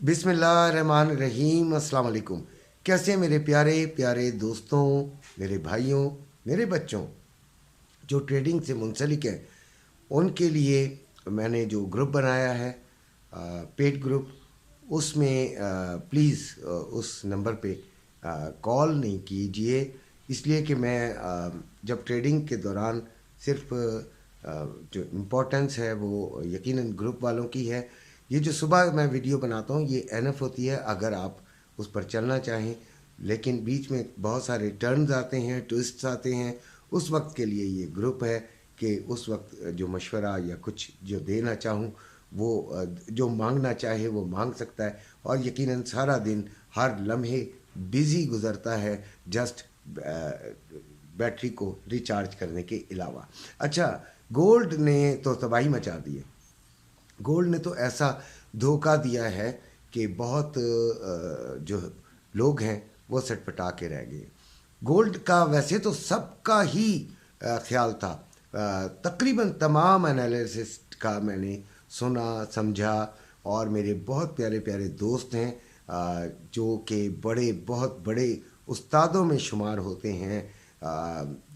बिस्मिल्लाहिर्रहमानिर्रहीम। अस्सलाम वालेकुम। कैसे हैं मेरे प्यारे प्यारे दोस्तों, मेरे भाइयों, मेरे बच्चों जो ट्रेडिंग से मुंसलिक हैं। उनके लिए मैंने जो ग्रुप बनाया है, पेड ग्रुप, उसमें प्लीज़ उस नंबर पे कॉल नहीं कीजिए। इसलिए कि मैं जब ट्रेडिंग के दौरान सिर्फ जो इम्पोर्टेंस है वो यकीनन ग्रुप वालों की है। ये जो सुबह मैं वीडियो बनाता हूँ ये एनफ होती है अगर आप उस पर चलना चाहें, लेकिन बीच में बहुत सारे टर्न्स आते हैं, ट्विस्ट्स आते हैं। उस वक्त के लिए ये ग्रुप है कि उस वक्त जो मशवरा या कुछ जो देना चाहूँ वो जो मांगना चाहे वो मांग सकता है। और यकीनन सारा दिन हर लम्हे बिज़ी गुज़रता है, जस्ट बैटरी को रिचार्ज करने के अलावा। अच्छा, गोल्ड ने तो तबाही मचा दी है। गोल्ड ने तो ऐसा धोखा दिया है कि बहुत जो लोग हैं वो सटपटा के रह गए। गोल्ड का वैसे तो सबका ही ख्याल था। तकरीबन तमाम एनालिसिस का मैंने सुना, समझा, और मेरे बहुत प्यारे प्यारे दोस्त हैं जो कि बहुत बड़े उस्तादों में शुमार होते हैं।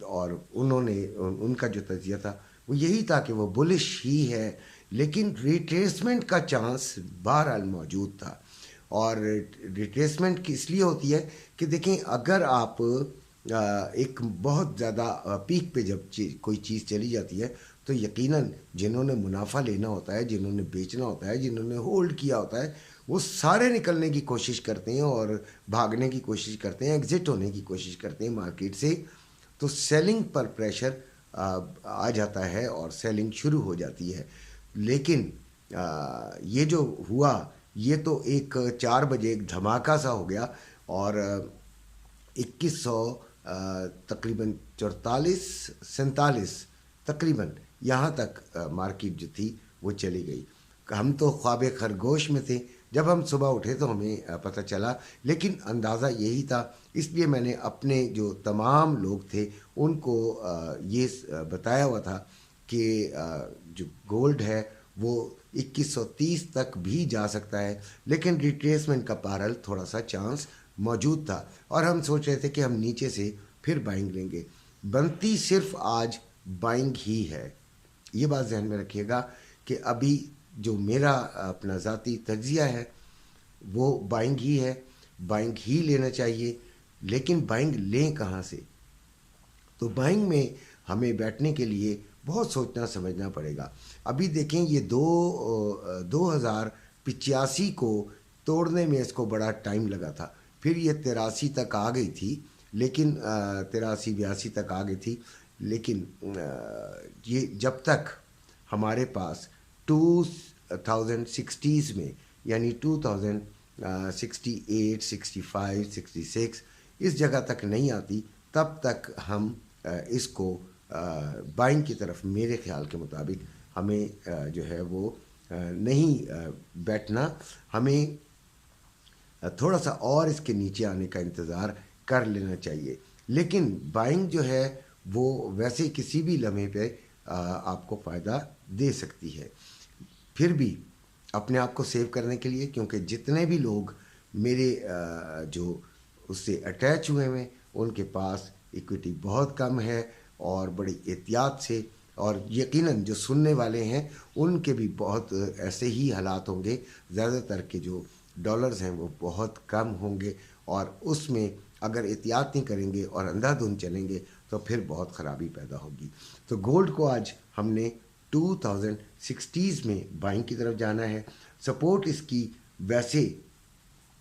और उनका जो तजिया था वो यही था कि वो बुलिश ही है, लेकिन रिट्रेसमेंट का चांस बहरहाल मौजूद था। और रिट्रेसमेंट की इसलिए होती है कि देखें, अगर आप एक बहुत ज़्यादा पीक पे जब कोई चीज़ चली जाती है तो यकीनन जिन्होंने मुनाफा लेना होता है, जिन्होंने बेचना होता है, जिन्होंने होल्ड किया होता है, वो सारे निकलने की कोशिश करते हैं और भागने की कोशिश करते हैं, एग्ज़िट होने की कोशिश करते हैं मार्केट से। तो सेलिंग पर प्रेशर आ जाता है और सेलिंग शुरू हो जाती है। लेकिन ये जो हुआ ये तो एक 4 बजे एक धमाका सा हो गया और 2100 तकरीबन 44-47 तकरीबन यहाँ तक मार्केट जो थी वो चली गई। हम तो ख्वाब खरगोश में थे। जब हम सुबह उठे तो हमें पता चला, लेकिन अंदाज़ा यही था। इसलिए मैंने अपने जो तमाम लोग थे उनको ये बताया हुआ था कि जो गोल्ड है वो 2130 तक भी जा सकता है, लेकिन रिट्रेसमेंट का बहरहाल थोड़ा सा चांस मौजूद था। और हम सोच रहे थे कि हम नीचे से फिर बाइंग लेंगे। बनती सिर्फ आज बाइंग ही है। ये बात जहन में रखिएगा कि अभी जो मेरा अपना ज़ाती तज्जिया है वो बाइंग ही है। बाइंग ही लेना चाहिए, लेकिन बाइंग लें कहाँ से? तो बाइंग में हमें बैठने के लिए बहुत सोचना समझना पड़ेगा। अभी देखें, ये 2085 को तोड़ने में इसको बड़ा टाइम लगा था। फिर ये 83 तक आ गई थी, लेकिन 83-82 तक आ गई थी। लेकिन ये जब तक हमारे पास 2060s में, यानी 2068, 65, 66 इस जगह तक नहीं आती, तब तक हम इसको बाइंग की तरफ मेरे ख्याल के मुताबिक हमें जो है वो नहीं बैठना। हमें थोड़ा सा और इसके नीचे आने का इंतज़ार कर लेना चाहिए। लेकिन बाइंग जो है वो वैसे किसी भी लम्हे पे आपको फ़ायदा दे सकती है। फिर भी अपने आप को सेव करने के लिए, क्योंकि जितने भी लोग मेरे जो उससे अटैच हुए हैं उनके पास इक्विटी बहुत कम है और बड़ी एहतियात से, और यकीनन जो सुनने वाले हैं उनके भी बहुत ऐसे ही हालात होंगे। ज़्यादातर के जो डॉलर्स हैं वो बहुत कम होंगे, और उसमें अगर एहतियात नहीं करेंगे और अंधाधुंध चलेंगे तो फिर बहुत ख़राबी पैदा होगी। तो गोल्ड को आज हमने 2060s में बाइंग की तरफ जाना है। सपोर्ट इसकी वैसे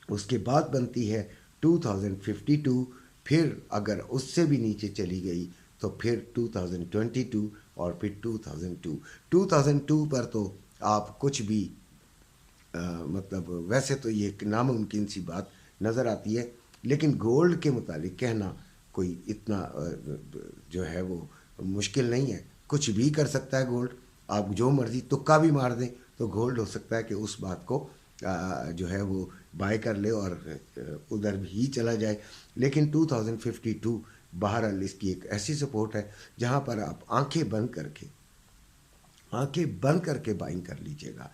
उसके बाद बनती है 2052। फिर अगर उससे भी नीचे चली गई तो फिर 2022 और फिर 2002 पर तो आप कुछ भी मतलब वैसे तो ये एक नामुमकिन सी बात नज़र आती है, लेकिन गोल्ड के मुतालिक कहना कोई इतना जो है वो मुश्किल नहीं है। कुछ भी कर सकता है गोल्ड। आप जो मर्ज़ी तुक्का भी मार दें तो गोल्ड हो सकता है कि उस बात को जो है वो बाय कर ले और उधर भी चला जाए। लेकिन 2052 बहरहाल इसकी एक ऐसी सपोर्ट है जहाँ पर आप आंखें बंद करके बाइंग कर लीजिएगा।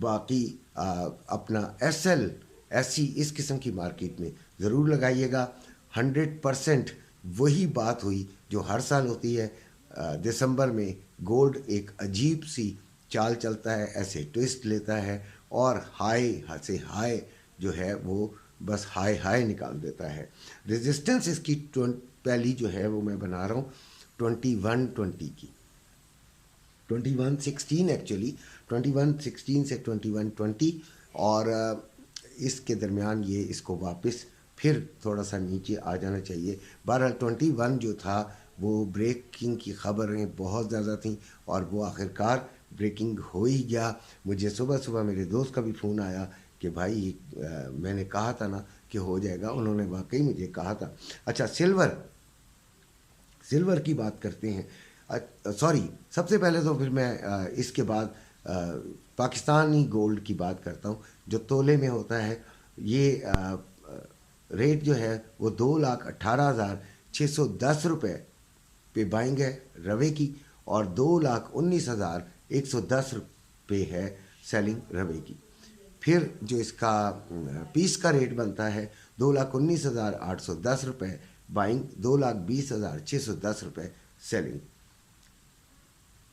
باقی اپنا ایس ایل ایسی اس قسم کی مارکیٹ میں ضرور لگائیے گا. 100% وہی بات ہوئی جو ہر سال ہوتی ہے. دسمبر میں گولڈ ایک عجیب سی چال چلتا ہے, ایسے ٹوسٹ لیتا ہے اور ہائی سے ہائی جو ہے وہ بس ہائی نکال دیتا ہے. ریزسٹنس اس کی پہلی جو ہے وہ میں بنا رہا ہوں 2120 کی, 2116 ایکچولی, 2116 سے 2120, اور اس کے درمیان یہ اس کو واپس پھر تھوڑا سا نیچے آ جانا چاہیے. بہرحال 21 جو تھا وہ بریکنگ کی خبریں بہت زیادہ تھیں اور وہ آخرکار بریکنگ ہو ہی گیا. مجھے صبح میرے دوست کا بھی فون آیا کہ بھائی میں نے کہا تھا نا کہ ہو جائے گا, انہوں نے واقعی مجھے کہا تھا. اچھا, سلور کی بات کرتے ہیں. سوری, سب سے پہلے تو پھر میں اس کے بعد پاکستانی گولڈ کی بات کرتا ہوں جو تولے میں ہوتا ہے. یہ ریٹ جو ہے وہ 2,18,610 روپے پہ بائنگ ہے روے کی, اور 2,19,110 روپے ہے سیلنگ روے کی. پھر جو اس کا پیس کا ریٹ بنتا ہے 2,19,810 روپے بائنگ, 2,20,610 روپے سیلنگ.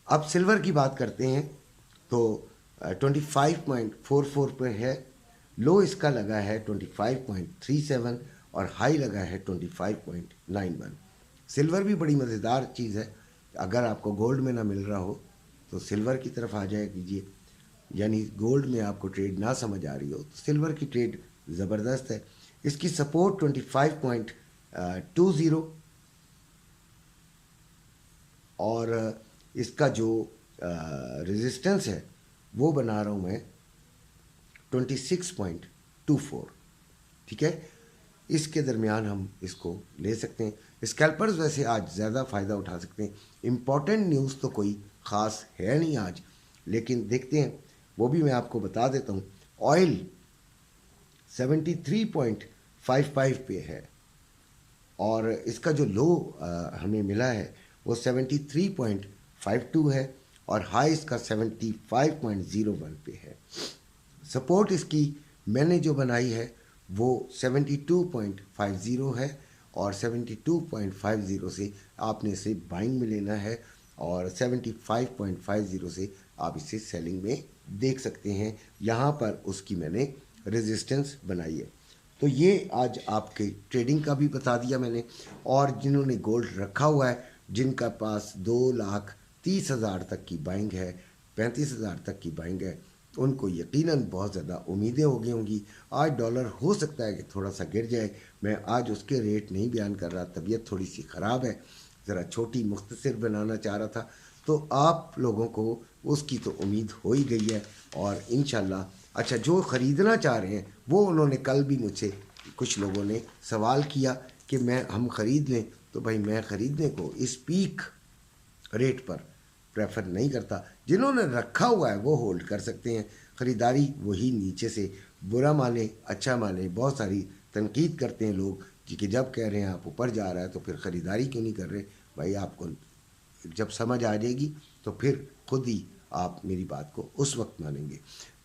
اب سلور کی بات کرتے ہیں تو 25.44 پہ ہے. لو اس کا لگا ہے 25.37 اور ہائی لگا ہے 25.91. سلور بھی بڑی مزیدار چیز ہے. اگر آپ کو گولڈ میں نہ مل رہا ہو تو سلور کی طرف آ جائے کیجیے, یعنی گولڈ میں آپ کو ٹریڈ نہ سمجھ آ رہی ہو تو سلور کی ٹریڈ زبردست ہے. اس کی سپورٹ 25.20 اور اس کا جو ریزسٹنس ہے وہ بنا رہا ہوں میں 26.24. ٹھیک ہے, اس کے درمیان ہم اس کو لے سکتے ہیں. اسکیلپرز ویسے آج زیادہ فائدہ اٹھا سکتے ہیں. امپورٹنٹ نیوز تو کوئی خاص ہے نہیں آج, لیکن دیکھتے ہیں, وہ بھی میں آپ کو بتا دیتا ہوں. آئل 73.55 پہ ہے اور اس کا جو لو ہمیں ملا ہے وہ 73.52 ہے اور ہائی اس کا 75.01 پہ ہے. سپورٹ اس کی میں نے جو بنائی ہے وہ 72.50 ہے اور 72.50 سے آپ نے اسے بائنگ میں لینا ہے اور 75.50 سے آپ اسے سیلنگ میں دیکھ سکتے ہیں. یہاں پر اس کی میں نے ریزسٹنس بنائی ہے. تو یہ آج آپ کے ٹریڈنگ کا بھی بتا دیا میں نے. اور جنہوں نے گولڈ رکھا ہوا ہے, جن کا پاس 2,30,000 تک کی بائنگ ہے, 35,000 تک کی بائنگ ہے, ان کو یقیناً بہت زیادہ امیدیں ہو گئی ہوں گی. آج ڈالر ہو سکتا ہے کہ تھوڑا سا گر جائے. میں آج اس کے ریٹ نہیں بیان کر رہا, طبیعت تھوڑی سی خراب ہے, ذرا چھوٹی مختصر بنانا چاہ رہا تھا. تو آپ لوگوں کو اس کی تو امید ہو ہی گئی ہے اور انشاءاللہ. اچھا, جو خریدنا چاہ رہے ہیں وہ انہوں نے کل بھی مجھ سے کچھ لوگوں نے سوال کیا کہ ہم خرید لیں, تو بھائی میں خریدنے کو اس پیک ریٹ پر پریفر نہیں کرتا. جنہوں نے رکھا ہوا ہے وہ ہولڈ کر سکتے ہیں. خریداری وہی نیچے سے برا مانے اچھا مانے, بہت ساری تنقید کرتے ہیں لوگ کہ جب کہہ رہے ہیں آپ اوپر جا رہا ہے تو پھر خریداری کیوں نہیں کر رہے. بھائی آپ کو جب سمجھ آ جائے گی تو پھر خود ہی آپ میری بات کو اس وقت مانیں گے.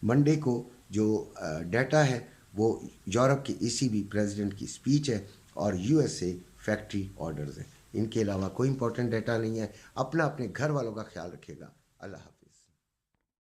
منڈے کو جو ڈیٹا ہے وہ یورپ کے ECB پریزیڈنٹ کی اسپیچ ہے اور USA فیکٹری آرڈرز ہیں. ان کے علاوہ کوئی امپورٹنٹ ڈیٹا نہیں ہے. اپنے گھر والوں کا خیال رکھے گا. اللہ حافظ.